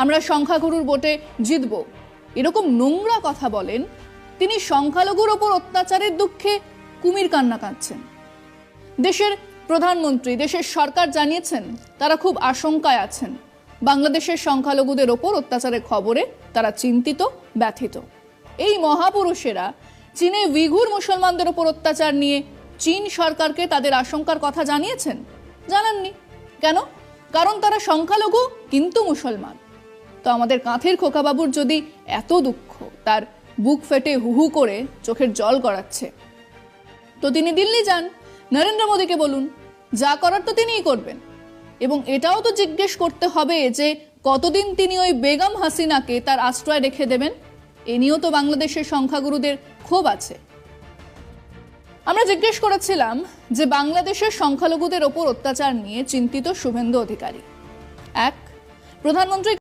আমরা সংখ্যাগুরুর ভোটে জিতব, এরকম নোংরা কথা বলেন, তিনি সংখ্যালঘুর ওপর অত্যাচারের দুঃখে কুমির কান্না কাঁদছেন। দেশের প্রধানমন্ত্রী, দেশের সরকার জানিয়েছেন তারা খুব আশঙ্কায় আছেন। বাংলাদেশের সংখ্যালঘুদের ওপর অত্যাচারের খবরে তারা চিন্তিত, ব্যথিত। এই মহাপুরুষেরা চীনে উইঘুর মুসলমানদের ওপর অত্যাচার নিয়ে চীন সরকারকে তাদের আশঙ্কার কথা জানিয়েছেন? জানাননি। কেন? কারণ তারা সংখ্যালঘু কিন্তু মুসলমান। তো আমাদের কাঁথের খোকাবাবুর যদি এত দুঃখ, তার বুক ফেটে হুহু করে চোখের জল গড়াচ্ছে, তো তিনি দিল্লি যান, নরেন্দ্র মোদীকে বলুন, যা করার তো তিনিই করবেন। এবং এটাও তো জিজ্ঞেস করতে হবে যে কতদিন তিনি ওই বেগম হাসিনাকে তার আশ্রয় রেখে দেবেন। এ নিয়েও তো বাংলাদেশের সংখ্যাগুরুদের ক্ষোভ আছে। আমরা জিজ্ঞেস করেছিলাম যে বাংলাদেশের সংখ্যালঘুদের ওপর অত্যাচার নিয়ে চিন্তিত শুভেন্দু অধিকারী। প্রধানমন্ত্রী